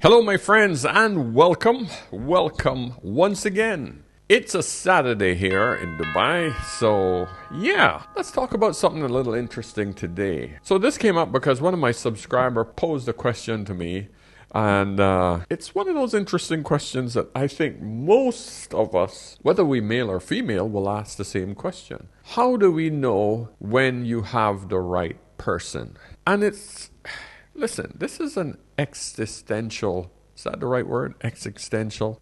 Hello, my friends, and welcome once again. It's a Saturday here in Dubai, so yeah, let's talk about something a little interesting today. So this came up because one of my subscribers posed a question to me, and it's one of those interesting questions that I think most of us, whether we male or female, will ask the same question. How do we know when you have the right person? And listen, this is an existential, is that the right word? Existential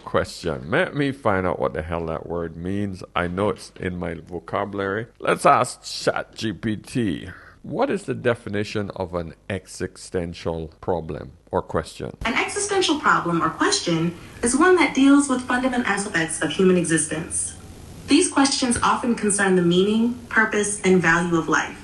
question. Let me find out what the hell that word means. I know it's in my vocabulary. Let's ask ChatGPT. What is the definition of an existential problem or question? An existential problem or question is one that deals with fundamental aspects of human existence. These questions often concern the meaning, purpose, and value of life.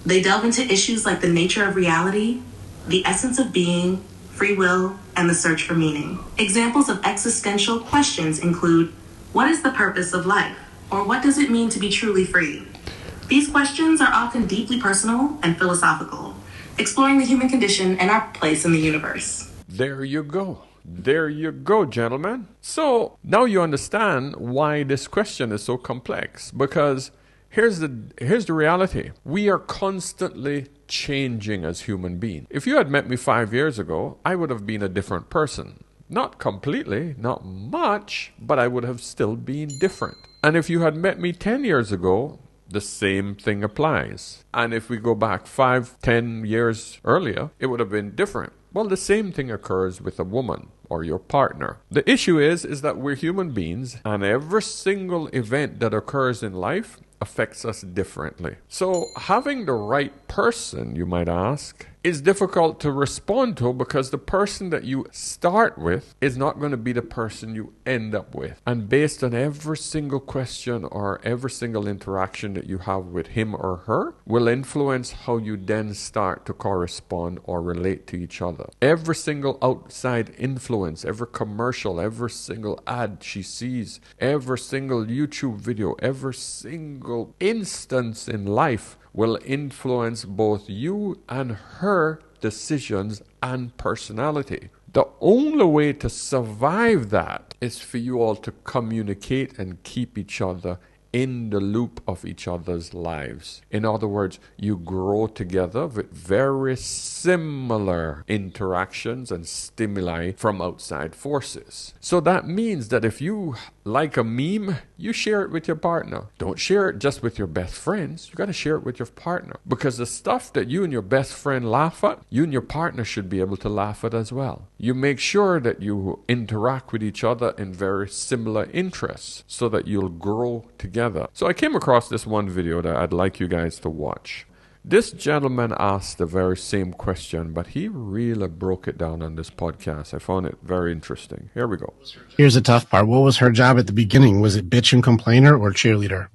They delve into issues like the nature of reality, the essence of being, free will, and the search for meaning. Examples of existential questions include, what is the purpose of life? Or what does it mean to be truly free? These questions are often deeply personal and philosophical, exploring the human condition and our place in the universe. There you go. There you go, gentlemen. So now you understand why this question is so complex, because here's the reality. We are constantly changing as human beings. If you had met me 5 years ago, I would have been a different person. Not completely, not much, but I would have still been different. And if you had met me 10 years ago, the same thing applies. And if we go back 5-10 years earlier, it would have been different. Well, the same thing occurs with a woman or your partner. The issue is that we're human beings, and every single event that occurs in life affects us differently. So having the right person, you might ask, is difficult to respond to, because the person that you start with is not going to be the person you end up with. And based on every single question or every single interaction that you have with him or her will influence how you then start to correspond or relate to each other. Every single outside influence, every commercial, every single ad she sees, every single YouTube video, every single instance in life will influence both you and her decisions and personality. The only way to survive that is for you all to communicate and keep each other in the loop of each other's lives. In other words, you grow together with very similar interactions and stimuli from outside forces. So that means that if you like a meme, you share it with your partner. Don't share it just with your best friends. You got to share it with your partner, because the stuff that you and your best friend laugh at, you and your partner should be able to laugh at as well. You make sure that you interact with each other in very similar interests so that you'll grow together. So I came across this one video that I'd like you guys to watch. This gentleman asked the very same question, but he really broke it down on this podcast. I found it very interesting. Here we go. Here's the tough part. What was her job at the beginning? Was it bitch and complainer or cheerleader?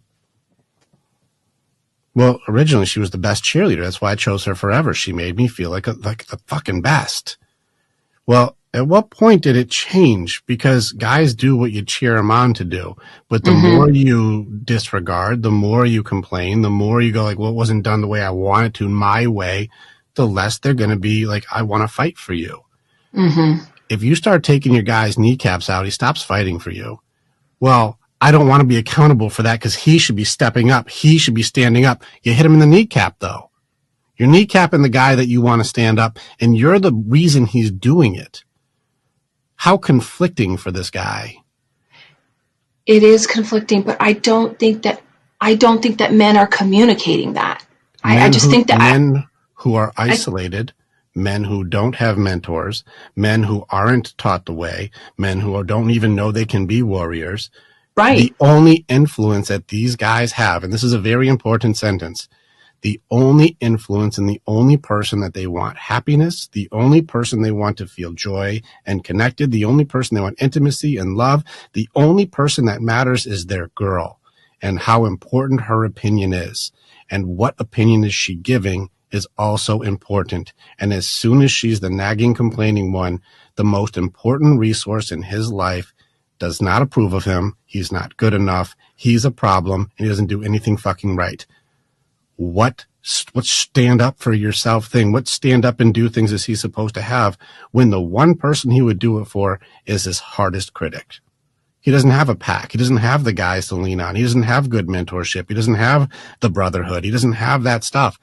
Well, originally she was the best cheerleader. That's why I chose her forever. She made me feel like the fucking best. Well, at what point did it change? Because guys do what you cheer them on to do. But the more you disregard, the more you complain, the more you go like, well, it wasn't done the way I wanted to, my way, the less they're going to be like, I want to fight for you. If you start taking your guy's kneecaps out, he stops fighting for you. Well, I don't want to be accountable for that because he should be stepping up. He should be standing up. You hit him in the kneecap, though. You're kneecapping the guy that you want to stand up, and you're the reason he's doing it. How conflicting for this guy. It is conflicting, but I don't think that men are communicating that. I just think that men who are isolated, men who don't have mentors, men who aren't taught the way, men who don't even know they can be warriors. Right. The only influence that these guys have, and this is a very important sentence, the only influence and the only person that they want happiness, the only person they want to feel joy and connected, the only person they want intimacy and love, the only person that matters is their girl, and how important her opinion is. And what opinion is she giving is also important. And as soon as she's the nagging, complaining one, the most important resource in his life does not approve of him. He's not good enough. He's a problem, and he doesn't do anything fucking right. What what stand up for yourself thing, what stand up and do things is he supposed to have when the one person he would do it for is his hardest critic? He doesn't have a pack. He doesn't have the guys to lean on. He doesn't have good mentorship. He doesn't have the brotherhood. He doesn't have that stuff.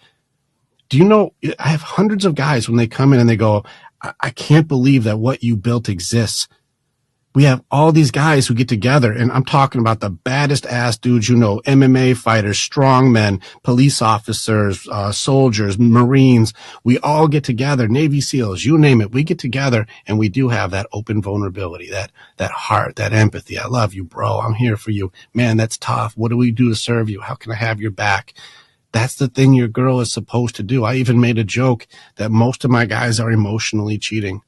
Do you know, I have hundreds of guys when they come in and they go, I can't believe that what you built exists. We have all these guys who get together, and I'm talking about the baddest ass dudes, you know, MMA fighters, strongmen, police officers, soldiers, Marines. We all get together, Navy SEALs, you name it. We get together and we do have that open vulnerability, that heart, that empathy. I love you, bro. I'm here for you. Man, that's tough. What do we do to serve you? How can I have your back? That's the thing your girl is supposed to do. I even made a joke that most of my guys are emotionally cheating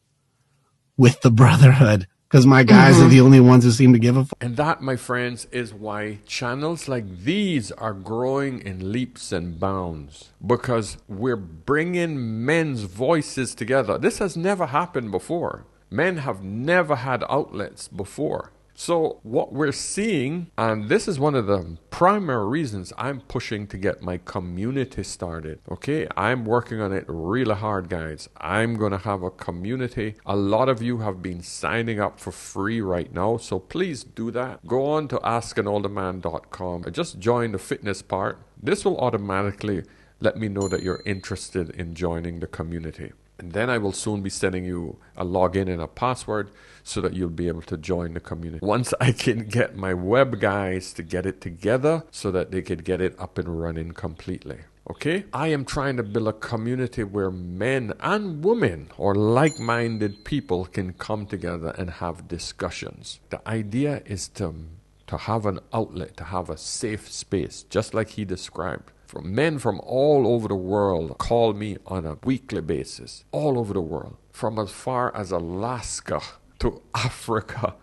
with the brotherhood, because my guys are the only ones who seem to give a fuck. And that, my friends, is why channels like these are growing in leaps and bounds, because we're bringing men's voices together. This has never happened before. Men have never had outlets before. So what we're seeing, and this is one of the primary reasons I'm pushing to get my community started. Okay, I'm working on it really hard, guys. I'm going to have a community. A lot of you have been signing up for free right now, so please do that. Go on to askanolderman.com. Just join the fitness part. This will automatically let me know that you're interested in joining the community. And then I will soon be sending you a login and a password so that you'll be able to join the community. Once I can get my web guys to get it together so that they could get it up and running completely. Okay? I am trying to build a community where men and women or like-minded people can come together and have discussions. The idea is to have an outlet, to have a safe space, just like he described. Men from all over the world call me on a weekly basis, all over the world, from as far as Alaska to Africa,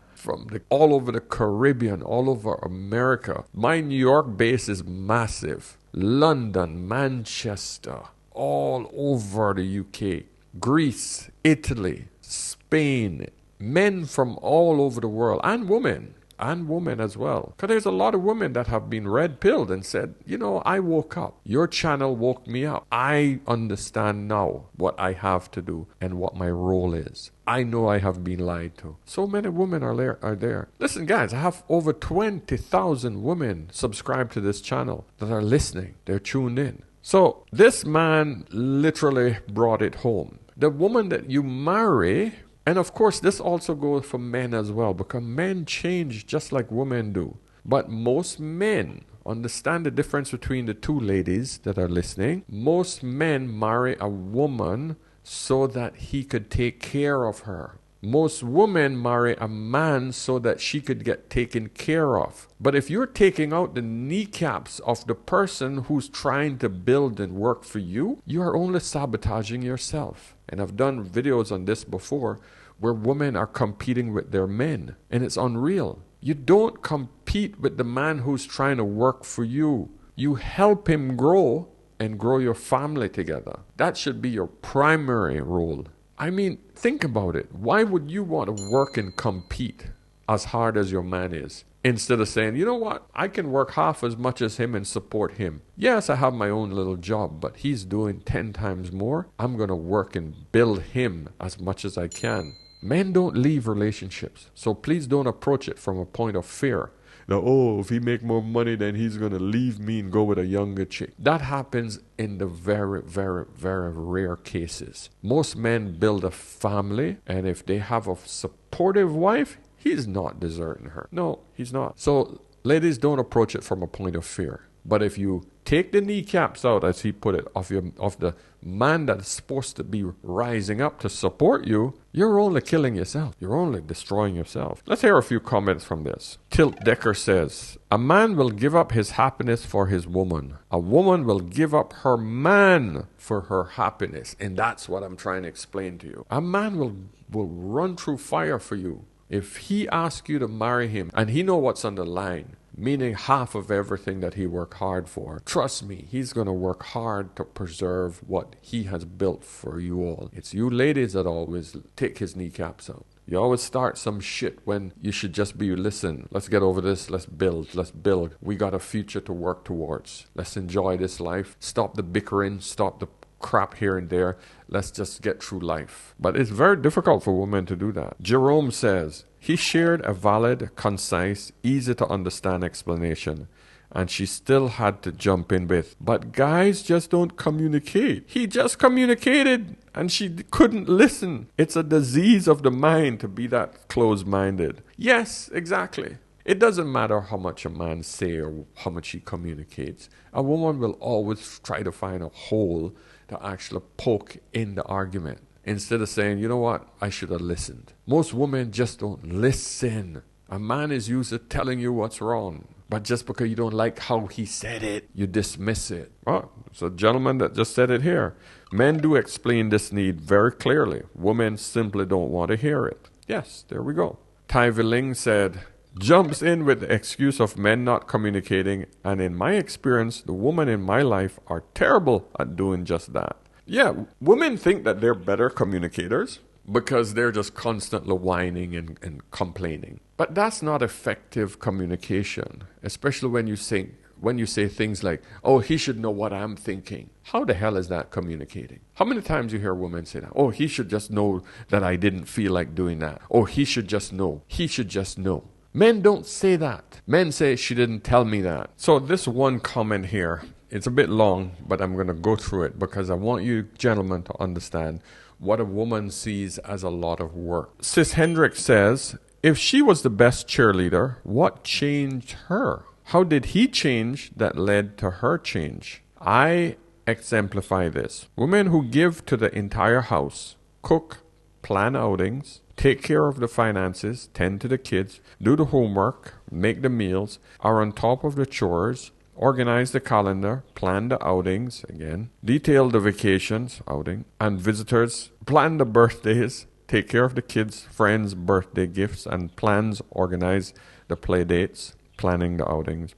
all over the Caribbean, all over America. My New York base is massive. London, Manchester, all over the UK, Greece, Italy, Spain, men from all over the world, and women as well. Because there's a lot of women that have been red-pilled and said, you know, I woke up. Your channel woke me up. I understand now what I have to do and what my role is. I know I have been lied to. So many women are there. Listen, guys, I have over 20,000 women subscribed to this channel that are listening. They're tuned in. So this man literally brought it home. The woman that you marry. And of course, this also goes for men as well, because men change just like women do. But most men, understand the difference between the two ladies that are listening. Most men marry a woman so that he could take care of her. Most women marry a man so that she could get taken care of. But if you're taking out the kneecaps of the person who's trying to build and work for you, you are only sabotaging yourself. And I've done videos on this before where women are competing with their men. And it's unreal. You don't compete with the man who's trying to work for you. You help him grow and grow your family together. That should be your primary role. I mean, think about it. Why would you want to work and compete as hard as your man is? Instead of saying, you know what, I can work half as much as him and support him. Yes, I have my own little job, but he's doing 10 times more. I'm going to work and build him as much as I can. Men don't leave relationships, so please don't approach it from a point of fear. Now, if he make more money, then he's going to leave me and go with a younger chick. That happens in the very, very, very rare cases. Most men build a family, and if they have a supportive wife, he's not deserting her. No, he's not. So, ladies, don't approach it from a point of fear. But if you take the kneecaps out, as he put it, of the man that's supposed to be rising up to support you, you're only killing yourself. You're only destroying yourself. Let's hear a few comments from this. Tilt Decker says, a man will give up his happiness for his woman. A woman will give up her man for her happiness. And that's what I'm trying to explain to you. A man will run through fire for you. If he asks you to marry him and he know what's on the line, meaning half of everything that he worked hard for. Trust me, he's going to work hard to preserve what he has built for you all. It's you ladies that always take his kneecaps out. You always start some shit when you should just be, listen, let's get over this, let's build. We got a future to work towards. Let's enjoy this life. Stop the bickering, stop the crap here and there. Let's just get through life. But it's very difficult for women to do that. Jerome says, he shared a valid, concise, easy to understand explanation, and she still had to jump in with, but guys just don't communicate. He just communicated and she couldn't listen. It's a disease of the mind to be that closed-minded. Yes, exactly. It doesn't matter how much a man say or how much he communicates. A woman will always try to find a hole to actually poke in the argument, instead of saying, you know what, I should have listened. Most women just don't listen. A man is used to telling you what's wrong, but just because you don't like how he said it, you dismiss it. Oh, it's a gentleman that just said it here. Men do explain this need very clearly. Women simply don't want to hear it. Yes, there we go. Tai Viling said, jumps in with the excuse of men not communicating, and in my experience, the women in my life are terrible at doing just that. Yeah, women think that they're better communicators because they're just constantly whining and complaining. But that's not effective communication, especially when you say things like, oh, he should know what I'm thinking. How the hell is that communicating? How many times you hear women say that? Oh, he should just know that I didn't feel like doing that. Oh, he should just know. He should just know. Men don't say that. Men say, she didn't tell me that. So this one comment here, it's a bit long, but I'm going to go through it because I want you gentlemen to understand what a woman sees as a lot of work. Sis Hendricks says, if she was the best cheerleader, what changed her? How did he change that led to her change? I exemplify this. Women who give to the entire house, cook, plan outings, take care of the finances, tend to the kids, do the homework, make the meals, are on top of the chores, organize the calendar, plan the outings, again, detail the vacations, outing, and visitors, plan the birthdays, take care of the kids, friends' birthday gifts, and plans, organize the play dates, planning the outings,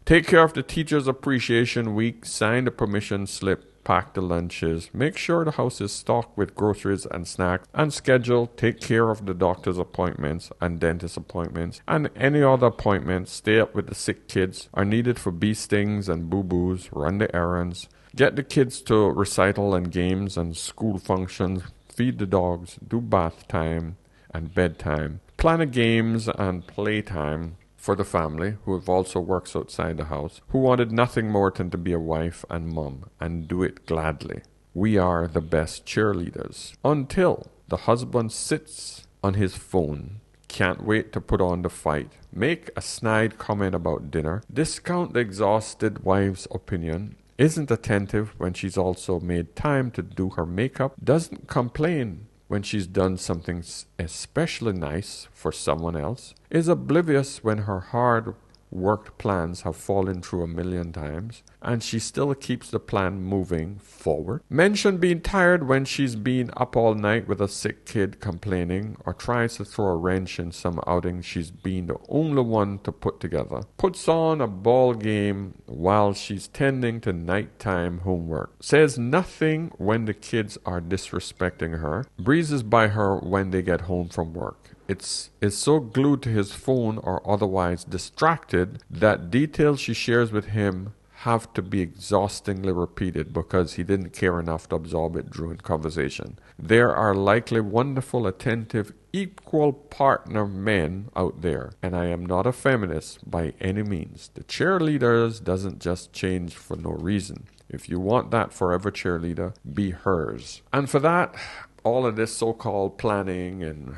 take care of the teacher's appreciation week, sign the permission slip, pack the lunches, make sure the house is stocked with groceries and snacks, and schedule, take care of the doctor's appointments and dentist appointments, and any other appointments, stay up with the sick kids, are needed for bee stings and boo-boos, run the errands, get the kids to recital and games and school functions, feed the dogs, do bath time and bedtime, plan the games and playtime for the family, who have also works outside the house, who wanted nothing more than to be a wife and mom, and do it gladly. We are the best cheerleaders. Until the husband sits on his phone, can't wait to put on the fight, make a snide comment about dinner, discount the exhausted wife's opinion, isn't attentive when she's also made time to do her makeup, doesn't complain when she's done something especially nice for someone else, is oblivious when her hard-worked plans have fallen through a million times, and she still keeps the plan moving forward. Mention being tired when she's been up all night with a sick kid complaining, or tries to throw a wrench in some outing she's been the only one to put together. Puts on a ball game while she's tending to nighttime homework. Says nothing when the kids are disrespecting her. Breezes by her when they get home from work. Is so glued to his phone or otherwise distracted that details she shares with him have to be exhaustingly repeated because he didn't care enough to absorb it during conversation. There are likely wonderful, attentive, equal partner men out there, and I am not a feminist by any means. The cheerleaders doesn't just change for no reason. If you want that forever cheerleader, be hers. And for that, all of this so-called planning and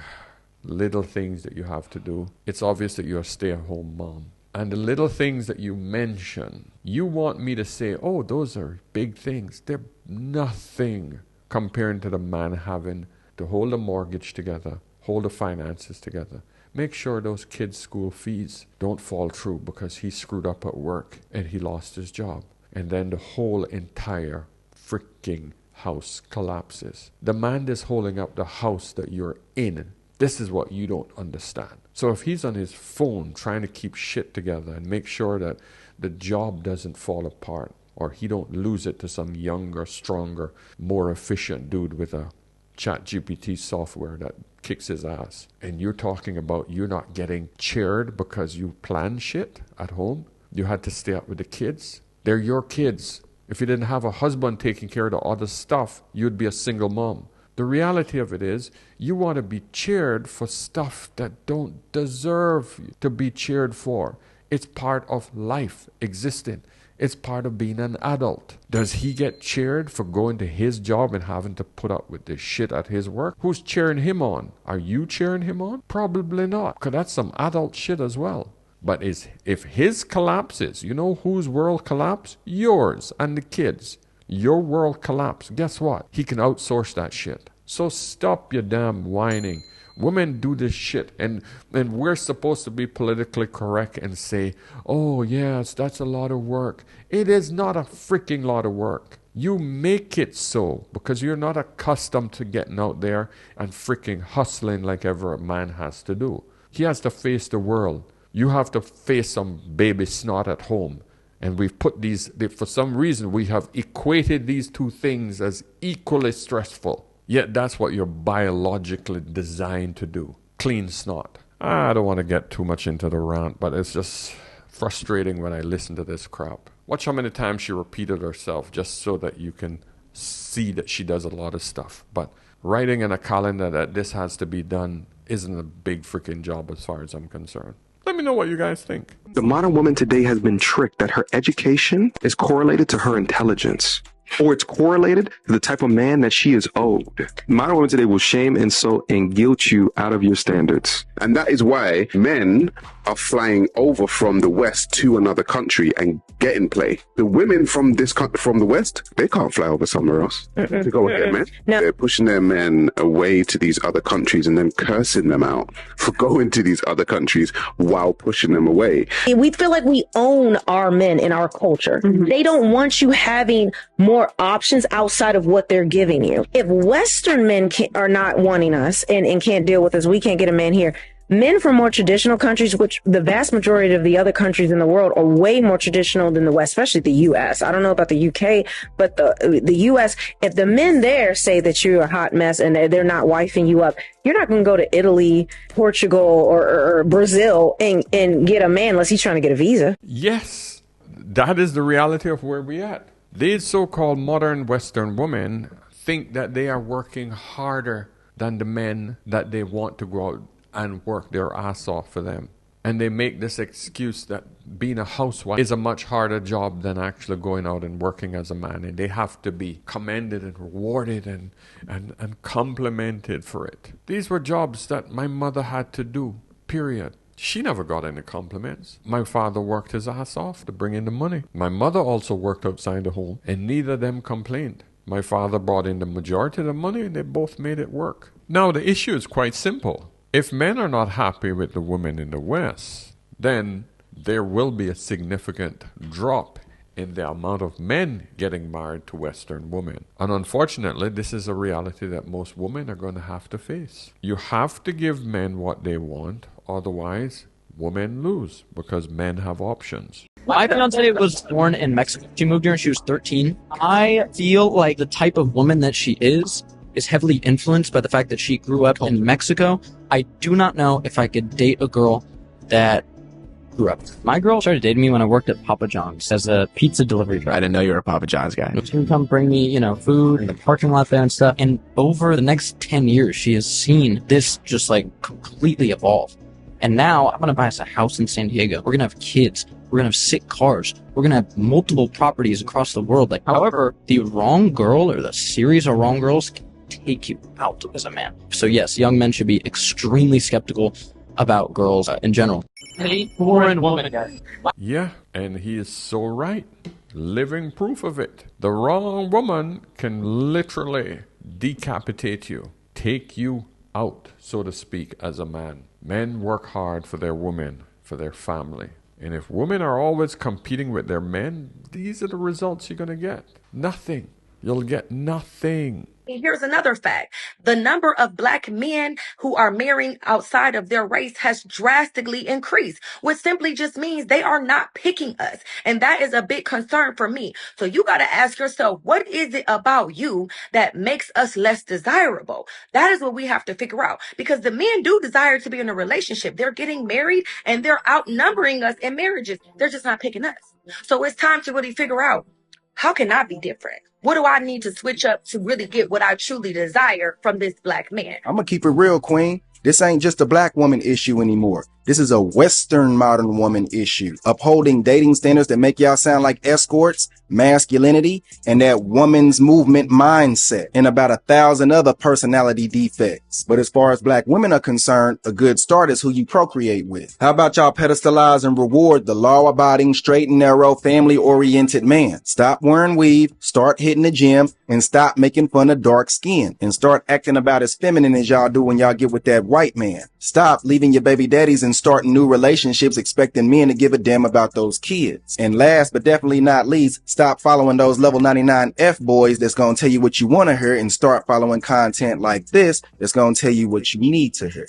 little things that you have to do, it's obvious that you're a stay-at-home mom. And the little things that you mention, you want me to say, oh, those are big things. They're nothing compared to the man having to hold a mortgage together, hold the finances together. Make sure those kids' school fees don't fall through because he screwed up at work and he lost his job. And then the whole entire freaking house collapses. The man that's holding up the house that you're in This is what you don't understand. So if he's on his phone trying to keep shit together and make sure that the job doesn't fall apart, or he don't lose it to some younger, stronger, more efficient dude with a ChatGPT software that kicks his ass, and you're talking about you're not getting cheered because you plan shit at home, you had to stay up with the kids. They're your kids. If you didn't have a husband taking care of the other stuff, you'd be a single mom. The reality of it is, you want to be cheered for stuff that don't deserve to be cheered for. It's part of life, existing. It's part of being an adult. Does he get cheered for going to his job and having to put up with this shit at his work? Who's cheering him on? Are you cheering him on? Probably not, because that's some adult shit as well. But if his collapses, you know whose world collapse? Yours and the kids. Your world collapse. Guess what? He can outsource that shit. So stop your damn whining. Women do this shit, and we're supposed to be politically correct and say, oh yes, that's a lot of work. It is not a freaking lot of work. You make it so because you're not accustomed to getting out there and freaking hustling like ever a man has to do. He has to face the world. You have to face some baby snot at home. And we've put for some reason, we have equated these two things as equally stressful. Yet that's what you're biologically designed to do. Clean snot. I don't want to get too much into the rant, but it's just frustrating when I listen to this crap. Watch how many times she repeated herself just so that you can see that she does a lot of stuff. But writing in a calendar that this has to be done isn't a big freaking job as far as I'm concerned. Let me know what you guys think. The modern woman today has been tricked that her education is correlated to her intelligence, or it's correlated to the type of man that she is owed. Modern women today will shame, insult, and guilt you out of your standards. And that is why men are flying over from the West to another country and getting play. The women from from the West, they can't fly over somewhere else to go with their men. No. They're pushing their men away to these other countries and then cursing them out for going to these other countries while pushing them away. We feel like we own our men in our culture. Mm-hmm. They don't want you having more options outside of what they're giving you. If Western men are not wanting us and can't deal with us, we can't get a man here. Men from more traditional countries, which the vast majority of the other countries in the world are way more traditional than the West, especially the U.S. I don't know about the UK, but the U.S., if the men there say that you're a hot mess and they're not wifing you up, you're not going to go to Italy, Portugal, or Brazil and get a man unless he's trying to get a visa. Yes, that is the reality of where we're at. These so-called modern Western women think that they are working harder than the men that they want to go out and work their ass off for them. And they make this excuse that being a housewife is a much harder job than actually going out and working as a man. And they have to be commended and rewarded and complimented for it. These were jobs that my mother had to do, period. She never got any compliments. My father worked his ass off to bring in the money. My mother also worked outside the home, and neither of them complained. My father brought in the majority of the money, and they both made it work. Now, the issue is quite simple. If men are not happy with the women in the West, then there will be a significant drop in the amount of men getting married to Western women. And unfortunately, this is a reality that most women are going to have to face. You have to give men what they want, otherwise women lose because men have options. My fiance was born in Mexico. She moved here when she was 13. I feel like the type of woman that she is heavily influenced by the fact that she grew up in Mexico. I do not know if I could date a girl that grew up. My girl started dating me when I worked at Papa John's as a pizza delivery driver. I didn't know you were a Papa John's guy. She would come bring me, food in the parking lot there and stuff. And over the next 10 years, she has seen this just like completely evolve. And now I'm going to buy us a house in San Diego. We're going to have kids. We're going to have sick cars. We're going to have multiple properties across the world. However, the wrong girl or the series of wrong girls can take you out as a man. So yes, young men should be extremely skeptical about girls in general. Hate foreign woman. Yeah, and he is so right. Living proof of it. The wrong woman can literally decapitate you, take you out, so to speak, as a man. Men work hard for their women, for their family. And if women are always competing with their men, these are the results you're going to get. Nothing. You'll get nothing. Here's another fact. The number of black men who are marrying outside of their race has drastically increased, which simply just means they are not picking us. And that is a big concern for me. So you got to ask yourself, what is it about you that makes us less desirable? That is what we have to figure out, because the men do desire to be in a relationship. They're getting married and they're outnumbering us in marriages. They're just not picking us. So it's time to really figure out, how can I be different? What do I need to switch up to really get what I truly desire from this black man? I'm gonna keep it real, Queen. This ain't just a black woman issue anymore. This is a Western modern woman issue. Upholding dating standards that make y'all sound like escorts, masculinity, and that woman's movement mindset, and about 1,000 other personality defects. But as far as black women are concerned, a good start is who you procreate with. How about y'all pedestalize and reward the law-abiding, straight and narrow, family-oriented man? Stop wearing weave, start hitting the gym, and stop making fun of dark skin, and start acting about as feminine as y'all do when y'all get with that white man. Stop leaving your baby daddies and starting new relationships expecting men to give a damn about those kids. And last but definitely not least, stop following those level 99 F boys that's gonna tell you what you want to hear, and start following content like this that's gonna tell you what you need to hear.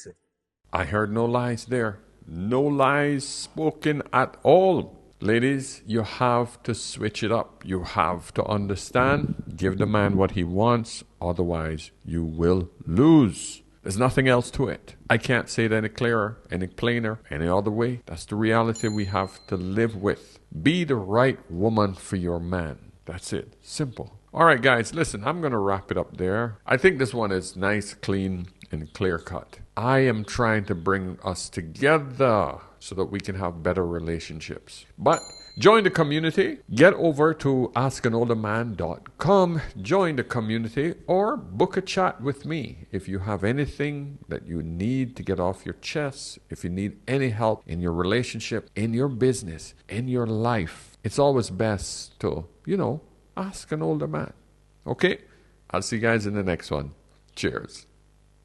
I heard no lies there. No lies spoken at all. Ladies, you have to switch it up. You have to understand, give the man what he wants, otherwise you will lose. There's nothing else to it. I can't say it any clearer, any plainer, any other way. That's the reality we have to live with. Be the right woman for your man. That's it. Simple. All right, guys, listen, I'm going to wrap it up there. I think this one is nice, clean, and clear cut. I am trying to bring us together so that we can have better relationships. But join the community. Get over to askanolderman.com. Join the community or book a chat with me. If you have anything that you need to get off your chest, if you need any help in your relationship, in your business, in your life, it's always best to, ask an older man. Okay? I'll see you guys in the next one. Cheers.